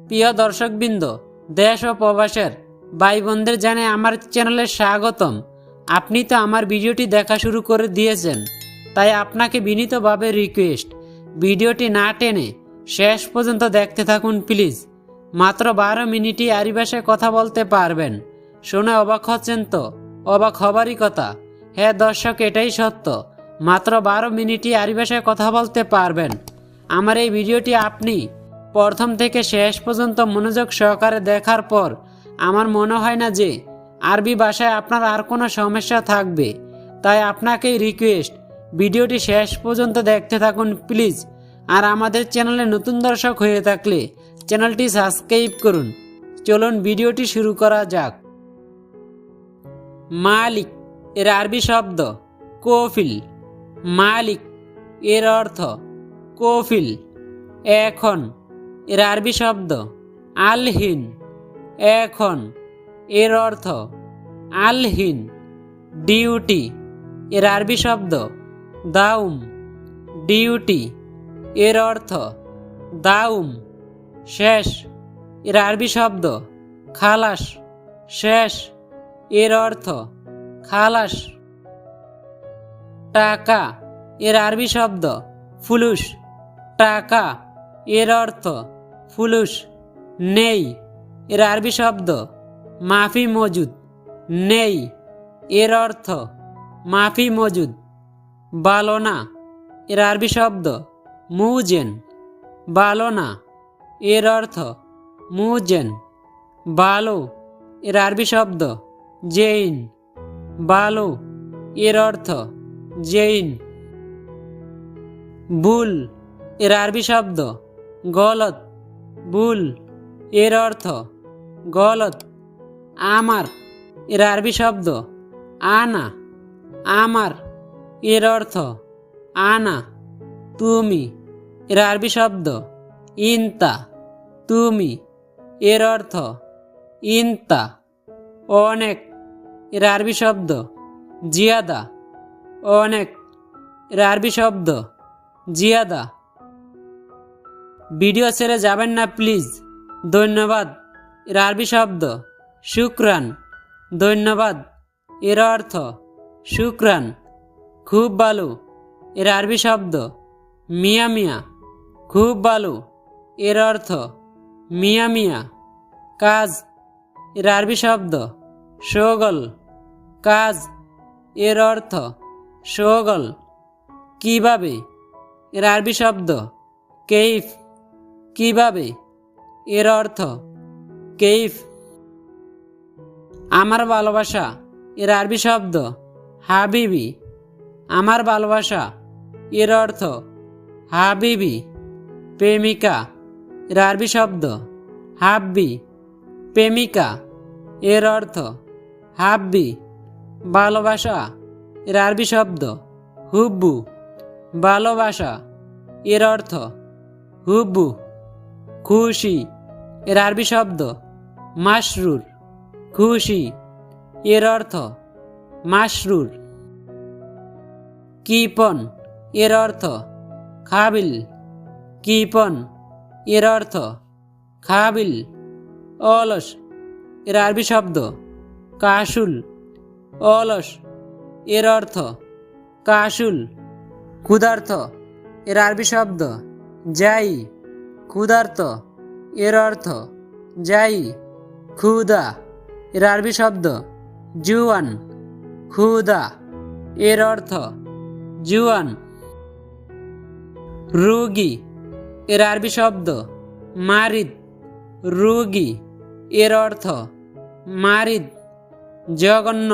প্রিয় দর্শকবৃন্দ, দেশ ও প্রবাসের ভাই বোনদের জানাই আমার চ্যানেলে স্বাগতম। আপনি তো আমার ভিডিওটি দেখা শুরু করে দিয়েছেন, তাই আপনাকে বিনীতভাবে রিকোয়েস্ট, ভিডিওটি না টেনে শেষ পর্যন্ত দেখতে থাকুন প্লিজ। মাত্র 12 মিনিটই আরবি ভাষায় কথা বলতে পারবেন। শুনে অবাক হচ্ছেন তো? অবাক হবারই কথা। হ্যাঁ দর্শক, এটাই সত্য। মাত্র 12 মিনিটই আরবি ভাষায় কথা বলতে পারবেন। আমার এই ভিডিওটি আপনি প্রথম থেকে শেষ পর্যন্ত মনোযোগ সহকারে দেখার পর আমার মনে হয় না যে আরবি ভাষায় আপনার আর কোনো সমস্যা থাকবে। তাই আপনাকেই রিকোয়েস্ট, ভিডিওটি শেষ পর্যন্ত দেখতে থাকুন প্লিজ। আর আমাদের চ্যানেলে নতুন দর্শক হয়ে থাকলে চ্যানেলটি সাবস্ক্রাইব করুন। চলুন ভিডিওটি শুরু করা যাক। মালিক এর আরবি শব্দ কফিল। মালিক এর অর্থ কফিল। এখন এর আরবি শব্দ আলহিন। এখন এর অর্থ আলহিন। ডিউটি এর আরবি শব্দ দাউম। ডিউটি এর অর্থ দাউম। শেষ এর আরবি শব্দ খালাস। শেষ এর অর্থ খালাস। টাকা এর আরবি শব্দ ফুলুস। টাকা এর অর্থ ফুলুস। নেই এর আরবি শব্দ মাফি মজুদ। নেই এর অর্থ মাফি মজুদ। ভালো না এর আরবি শব্দ মুজেন। ভালো না এর অর্থ মুজেন। ভালো এর আরবি শব্দ জেইন। ভালো এর অর্থ জেইন। ভুল এর আরবি শব্দ গলত। ভুল এর অর্থ গলত। আমার এর আরবি শব্দ আনা। আমার এর অর্থ আনা। তুমি এর আরবি শব্দ ইনতা। তুমি এর অর্থ ইনতা। অনেক এর আরবি শব্দ জিয়াদা। অনেক এর আরবি শব্দ জিয়াদা। ভিডিও ছেড়ে যাবেন না প্লিজ। ধন্যবাদ এর আরবি শব্দ শুক্রান। ধন্যবাদ এর অর্থ শুক্রান। খুব ভালো এর আরবি শব্দ মিয়া মিয়া। খুব ভালো এর অর্থ মিয়া মিয়া। কাজ এর আরবি শব্দ শোগল। কাজ এর অর্থ শোগল। কিভাবে এর আরবি শব্দ কেইফ। কিভাবে এর অর্থ কেইফ। আমার ভালোবাসা এর আরবি শব্দ হাবিবি। আমার ভালোবাসা এর অর্থ হাবিবি। প্রেমিকা এর আরবি শব্দ হাব্বি। প্রেমিকা এর অর্থ হাব্বি। ভালোবাসা এর আরবি শব্দ হুব্বু। ভালোবাসা এর অর্থ হুব্বু। খুশি এর আরবি শব্দ মাসরুর। খুশি এর অর্থ মাসরুর। কিপন এর অর্থ খাবিল। কিপন এর অর্থ খাবিল। অলস এর আরবি শব্দ কাশুল। অলস এর অর্থ কাশুল। ক্ষুধার্ত এর আরবি শব্দ যাই। ক্ষুধার্ত এর অর্থ যাই। ক্ষুধা এর আরবি শব্দ জুয়ান। ক্ষুধা এর অর্থ জুয়ান। রোগী এর আরবি শব্দ মারিদ। রোগী এর অর্থ মারিদ। জঘন্য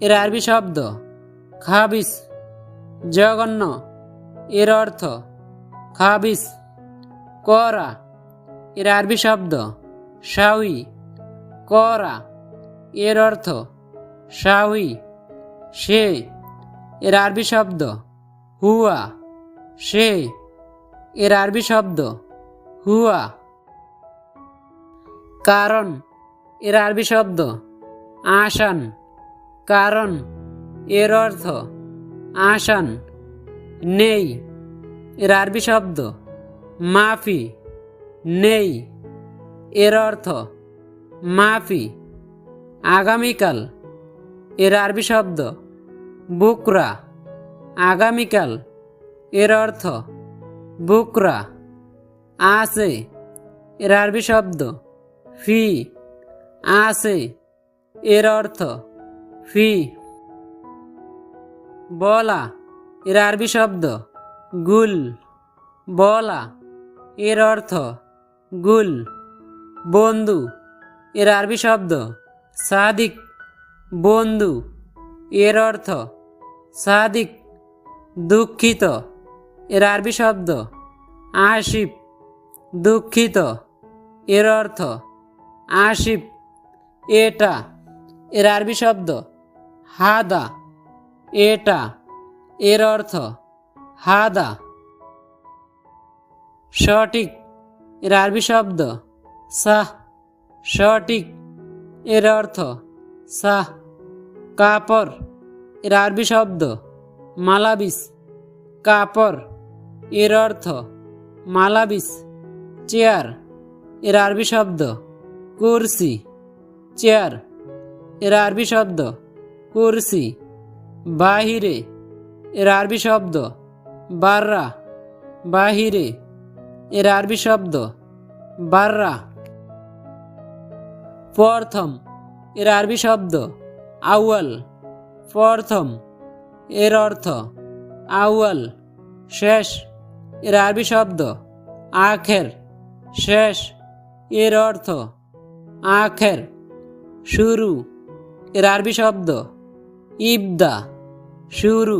এর আরবি শব্দ খাবিস। জঘন্য এর অর্থ খাবিস। করা এর আরবি শব্দ শাউই। করা এর অর্থ শাউই। সে এর আরবি শব্দ হুয়া। সে এর আরবি শব্দ হুয়া। কারণ এর আরবি শব্দ আসান। কারণ এর অর্থ আসান। নেই এর আরবি শব্দ মাফি। নেই এর অর্থ মাফি। আগামীকাল এর আরবি শব্দ বুকরা। আগামীকাল এর অর্থ বুকরা। আছে এর আরবি শব্দ ফি। আছে এর অর্থ ফি। বলা এর আরবি শব্দ গুল। বলা এর অর্থ গুল। বন্ধু এর আরবি শব্দ সাদিক। বন্ধু এর অর্থ সাদিক। দুঃখিত এর আরবি শব্দ আশিফ। দুঃখিত এর অর্থ আশিফ। এটা এর আরবি শব্দ হাদা। এটা এর অর্থ হাদা। সঠিক এর আরবি শব্দ সাহ। সঠিক এর অর্থ সাহ। কাপড় এর আরবি শব্দ মালাবিস। কাপড় এর অর্থ মালাবিস। চেয়ার এর আরবি শব্দ কুরসি। চেয়ার এর আরবি শব্দ কুরসি। বাহিরে এর আরবি শব্দ বাররা। বাহিরে এর আরবি শব্দ বাররা। প্রথম এর আরবি শব্দ আউয়াল। প্রথম এর অর্থ আউয়াল। শেষ এর আরবি শব্দ আখের। শেষ এর অর্থ আখের। শুরু এর আরবি শব্দ ইবদা। শুরু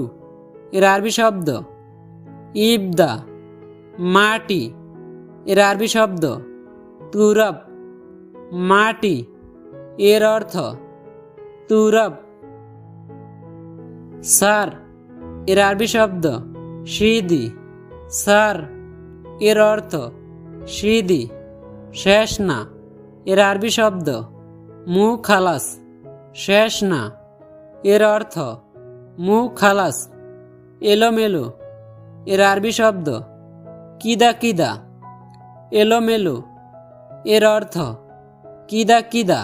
এর আরবি শব্দ ইবদা। মাটি এর আরবি শব্দ তুরাব। মাটি এর অর্থ তুরাব। সার এর আরবি শব্দ সিদি। সার এর অর্থ সিদি। শেষ না এর আরবি শব্দ মুখ খালাস। শেষ না এর অর্থ মুখ খালাস। এলোমেলো এর আরবি শব্দ কিদা কিদা। এলোমেলো এর অর্থ কিদা কিদা।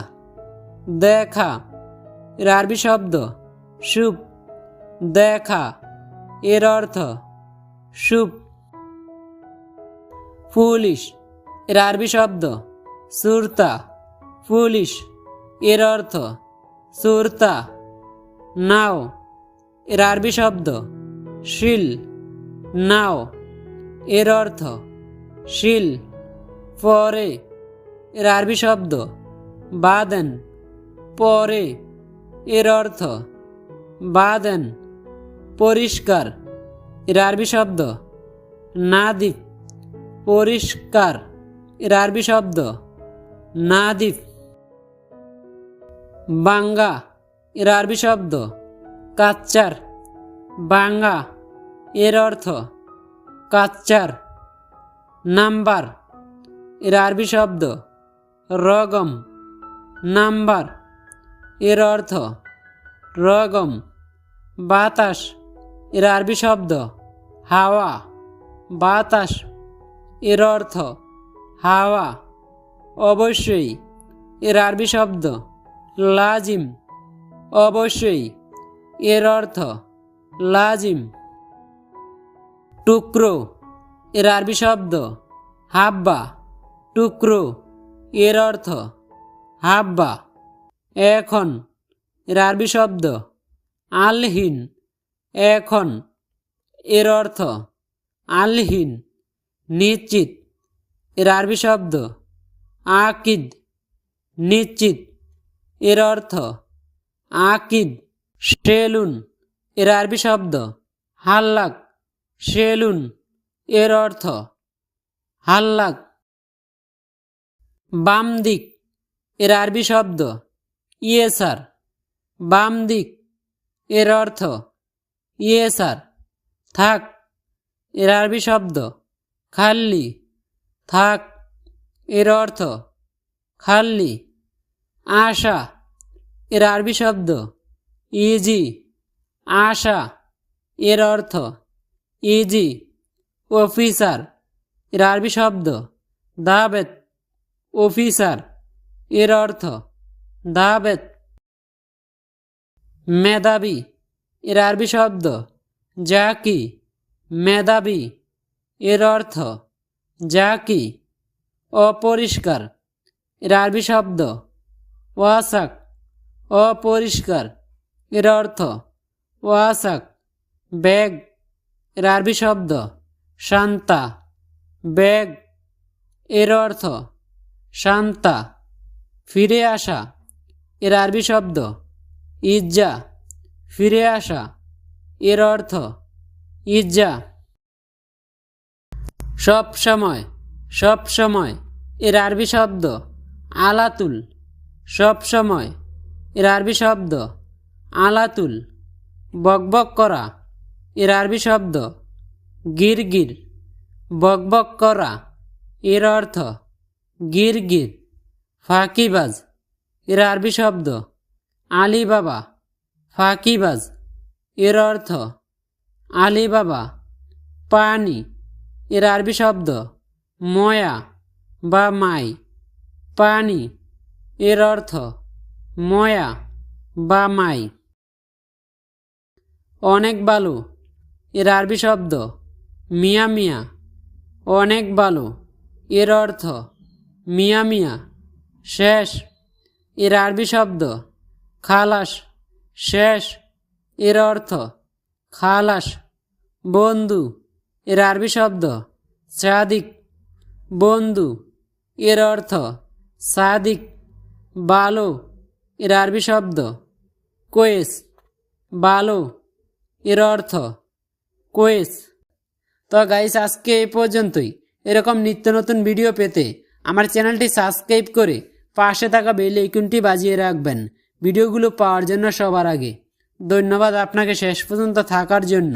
দেখা এর আরবি শব্দ শুভ। দেখা এর অর্থ শুভ। পুলিশ এর আরবি শব্দ সুরতা। পুলিশ এর অর্থ সুরতা। নাও এর আরবি শব্দ শিল। নাও এর অর্থ শিল। পরে এর আরবি শব্দ বাদেন। পরে এর অর্থ বাদেন। পরিষ্কার এর আরবি শব্দ নাদিফ। পরিষ্কার এর আরবি শব্দ নাদিফ। বাঙ্গা এর আরবি শব্দ কাচ্চার। বাঙ্গা এর অর্থ কাচ্চার। নাম্বার এর আরবি শব্দ রগম। নাম্বার এর অর্থ রগম। বাতাস এর আরবি শব্দ হাওয়া। বাতাস এর অর্থ হাওয়া। অবশ্যই এর আরবি শব্দ লাজিম। অবশ্যই এর অর্থ লাজিম। টুকরো এর আরবি শব্দ হাব্বা। টুকরো এর অর্থ হাব্বা। এখন এর আরবি শব্দ আলহিন। এখন এর অর্থ আলহিন। নিশ্চিত এর আরবি শব্দ আকিদ। নিশ্চিত এর অর্থ আকিদ। সেলুন এর আরবি শব্দ হাল্লাক। সেলুন এর অর্থ হাল্লাক। বাম দিক এর আরবি শব্দ ইয়েসার। বাম দিক এর অর্থ ইয়েসার। থাক এর আরবি শব্দ খাল্লি। থাক এর অর্থ খাল্লি। আশা এর আরবি শব্দ ইজি। আশা এর অর্থ ইজি। অফিসার এর আরবি শব্দ দাবেত। অফিসার এর অর্থ দাবেত। মেধাবী এর আরবি শব্দ জাকি। মেধাবী এর অর্থ জাকি। অপরিষ্কার এর আরবি শব্দ ওয়াসাক। অপরিষ্কার এর অর্থ ওয়াসাক। ব্যাগ এর আরবি শব্দ শান্তা। ব্যাগ এর অর্থ শান্তা। ফিরে আসা এর আরবি শব্দ ইজ্জা। ফিরে আসা এর অর্থ ইজ্জা। সব সময়, সব সময় এর আরবি শব্দ আলাতুল। সব সময় এর আরবি শব্দ আলাতুল। বকবক করা এর আরবি শব্দ গিরগির। বকবক করা এর অর্থ গিরগির। ফাঁকিবাজ এর আরবি শব্দ আলী বাবা। ফাঁকিবাজ এর অর্থ আলী বাবা। পানি এর আরবি শব্দ ময়া বা মাই। পানি এর অর্থ ময়া বা মাই। অনেক ভালো এর আরবি শব্দ মিয়া মিয়া। অনেক ভালো এর অর্থ মিয়া মিয়া। শেষ এর আরবি শব্দ খালাস। শেষ এর অর্থ খালাস। বন্ধু এর আরবি শব্দ সাদিক। বন্ধু এর অর্থ সাদিক। ভালো এর আরবি শব্দ কোয়েস। ভালো এর অর্থ কোয়েস। তো গাইস, আজকে এই পর্যন্তই। এরকম নিত্য নতুন ভিডিও পেতে আমার চ্যানেলটি সাবস্ক্রাইব করে পাশে থাকা বেল আইকনটি বাজিয়ে রাখবেন ভিডিওগুলো পাওয়ার জন্য সবার আগে। ধন্যবাদ আপনাকে শেষ পর্যন্ত থাকার জন্য।